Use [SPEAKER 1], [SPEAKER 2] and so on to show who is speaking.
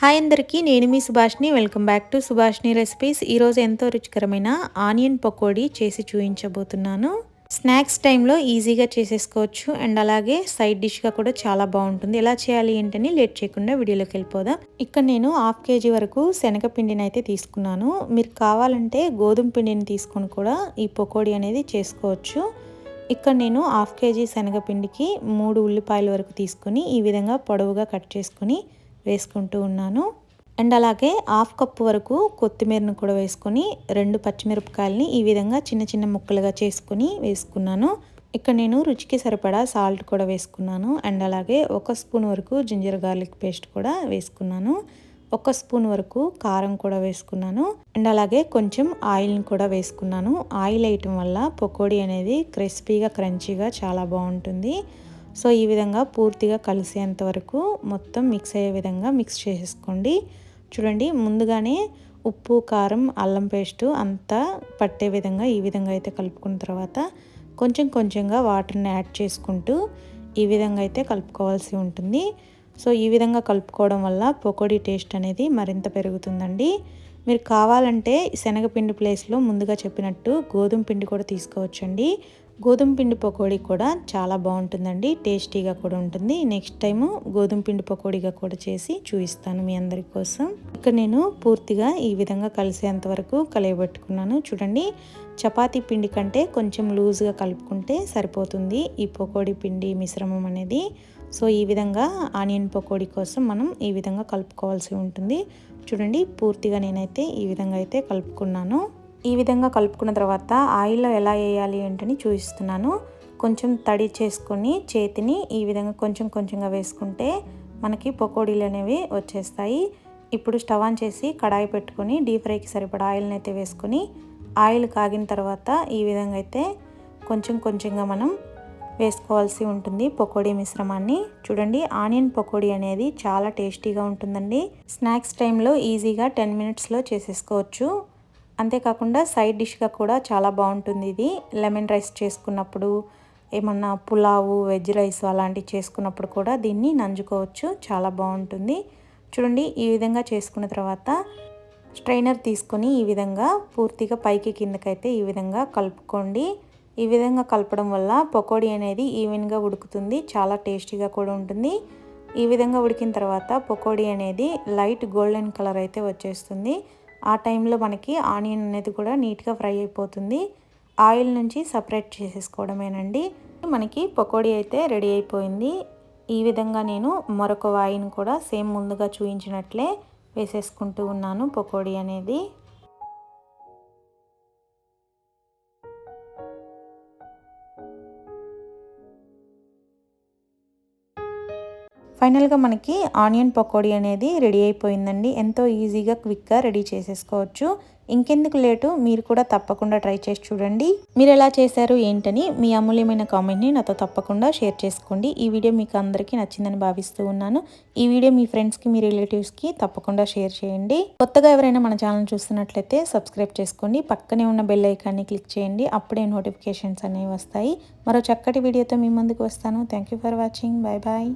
[SPEAKER 1] Hi అందరికీ, నేను మీ Subhashini. Welcome back to Subhashini recipes. ఈరోజు ఎంతో రుచికరమైన ఆనియన్ పకోడీ చేసి చూపించబోతున్నాను. స్నాక్స్ టైంలో ఈజీగా చేసేసుకోవచ్చు అండ్ అలాగే సైడ్ డిష్గా కూడా చాలా బాగుంటుంది. ఎలా చేయాలి ఏంటని లేట్ చేయకుండా వీడియోలోకి వెళ్ళిపోదాం. ఇక్కడ నేను 1/2 kg వరకు శనగపిండిని అయితే తీసుకున్నాను. మీరు కావాలంటే గోధుమ పిండిని తీసుకొని కూడా ఈ పకోడీ అనేది చేసుకోవచ్చు. ఇక్కడ నేను 1/2 kg శనగపిండికి 3 ఉల్లిపాయల వరకు తీసుకొని ఈ విధంగా పొడవుగా కట్ చేసుకొని వేసుకుంటూ ఉన్నాను. అండ్ అలాగే 1/2 కప్పు వరకు కొత్తిమీరను కూడా వేసుకొని 2 పచ్చిమిరపకాయలని ఈ విధంగా చిన్న చిన్న ముక్కలుగా చేసుకొని వేసుకున్నాను. ఇక్కడ నేను రుచికి సరిపడా సాల్ట్ కూడా వేసుకున్నాను. అండ్ అలాగే 1 స్పూన్ వరకు జింజర్ గార్లిక్ పేస్ట్ కూడా వేసుకున్నాను. 1 స్పూన్ వరకు కారం కూడా వేసుకున్నాను. అండ్ అలాగే కొంచెం ఆయిల్ని కూడా వేసుకున్నాను. ఆయిల్ వేయటం వల్ల పకోడీ అనేది క్రిస్పీగా క్రంచీగా చాలా బాగుంటుంది. సో ఈ విధంగా పూర్తిగా కలిసేంత వరకు మొత్తం మిక్స్ అయ్యే విధంగా మిక్స్ చేసేసుకోండి. చూడండి, ముందుగానే ఉప్పు, కారం, అల్లం పేస్టు అంతా పట్టే విధంగా ఈ విధంగా అయితే కలుపుకున్న తర్వాత కొంచెం కొంచెంగా వాటర్ని యాడ్ చేసుకుంటూ ఈ విధంగా అయితే కలుపుకోవాల్సి ఉంటుంది. సో ఈ విధంగా కలుపుకోవడం వల్ల పకోడీ టేస్ట్ అనేది మరింత పెరుగుతుందండి. మీరు కావాలంటే శనగపిండి ప్లేస్లో ముందుగా చెప్పినట్టు గోధుమ పిండి కూడా తీసుకోవచ్చండి. గోధుమ పిండి పకోడీ కూడా చాలా బాగుంటుందండి, టేస్టీగా కూడా ఉంటుంది. నెక్స్ట్ టైము గోధుమ పిండి పకోడీగా కూడా చేసి చూపిస్తాను మీ అందరి కోసం. ఇక్కడ నేను పూర్తిగా ఈ విధంగా కలిసేంత వరకు కలియబెట్టుకున్నాను. చూడండి, చపాతీ పిండి కంటే కొంచెం లూజ్గా కలుపుకుంటే సరిపోతుంది ఈ పకోడీ పిండి మిశ్రమం అనేది. సో ఈ విధంగా ఆనియన్ పకోడీ కోసం మనం ఈ విధంగా కలుపుకోవాల్సి ఉంటుంది. చూడండి, పూర్తిగా నేనైతే ఈ విధంగా అయితే కలుపుకున్నాను. ఈ విధంగా కలుపుకున్న తర్వాత ఆయిల్లో ఎలా వేయాలి ఏంటని చూపిస్తున్నాను. కొంచెం తడి చేసుకొని చేతిని ఈ విధంగా కొంచెం కొంచెంగా వేసుకుంటే మనకి పకోడీలు అనేవి వచ్చేస్తాయి. ఇప్పుడు స్టవ్ ఆన్ చేసి కడాయి పెట్టుకొని డీప్ ఫ్రైకి సరిపడా ఆయిల్ని అయితే వేసుకొని ఆయిల్ కాగిన తర్వాత ఈ విధంగా అయితే కొంచెం కొంచెంగా మనం వేసుకోవాల్సి ఉంటుంది పకోడీ మిశ్రమాన్ని. చూడండి, ఆనియన్ పకోడీ అనేది చాలా టేస్టీగా ఉంటుందండి. స్నాక్స్ టైంలో ఈజీగా 10 మినిట్స్లో చేసేసుకోవచ్చు. అంతేకాకుండా సైడ్ డిష్గా కూడా చాలా బాగుంటుంది ఇది. లెమన్ రైస్ చేసుకున్నప్పుడు, ఏమన్నా పులావు, వెజ్ రైస్ అలాంటివి చేసుకున్నప్పుడు కూడా దీన్ని నంజుకోవచ్చు, చాలా బాగుంటుంది. చూడండి, ఈ విధంగా చేసుకున్న తర్వాత స్ట్రైనర్ తీసుకొని ఈ విధంగా పూర్తిగా పైకి కిందకైతే ఈ విధంగా కలుపుకోండి. ఈ విధంగా కలపడం వల్ల పకోడీ అనేది ఈవెన్గా ఉడుకుతుంది, చాలా టేస్టీగా కూడా ఉంటుంది. ఈ విధంగా ఉడికిన తర్వాత పకోడీ అనేది లైట్ గోల్డెన్ కలర్ అయితే వచ్చేస్తుంది. ఆ టైంలో మనకి ఆనియన్ అనేది కూడా నీట్గా ఫ్రై అయిపోతుంది. ఆయిల్ నుంచి సపరేట్ చేసేసుకోవడమేనండి. మనకి పకోడీ అయితే రెడీ అయిపోయింది. ఈ విధంగా నేను మరొక వాయిని కూడా సేమ్ ముందుగా చూపించినట్లే వేసేసుకుంటూ ఉన్నాను పకోడీ అనేది. ఫైనల్గా మనకి ఆనియన్ పకోడీ అనేది రెడీ అయిపోయిందండి. ఎంతో ఈజీగా క్విక్గా రెడీ చేసేసుకోవచ్చు. ఇంకెందుకు లేటు, మీరు కూడా తప్పకుండా ట్రై చేసి చూడండి. మీరు ఎలా చేశారు ఏంటని మీ అమూల్యమైన కామెంట్ని నాతో తప్పకుండా షేర్ చేసుకోండి. ఈ వీడియో మీకు అందరికీ నచ్చిందని భావిస్తూ ఉన్నాను. ఈ వీడియో మీ ఫ్రెండ్స్కి, మీ రిలేటివ్స్కి తప్పకుండా షేర్ చేయండి. కొత్తగా ఎవరైనా మన ఛానల్ చూస్తున్నట్లయితే సబ్స్క్రైబ్ చేసుకోండి. పక్కనే ఉన్న బెల్ ఐకాన్ని క్లిక్ చేయండి. అప్పుడే నోటిఫికేషన్స్ అనేవి వస్తాయి. మరో చక్కటి వీడియోతో మీ ముందుకు వస్తాను. Thank you for watching. Bye bye.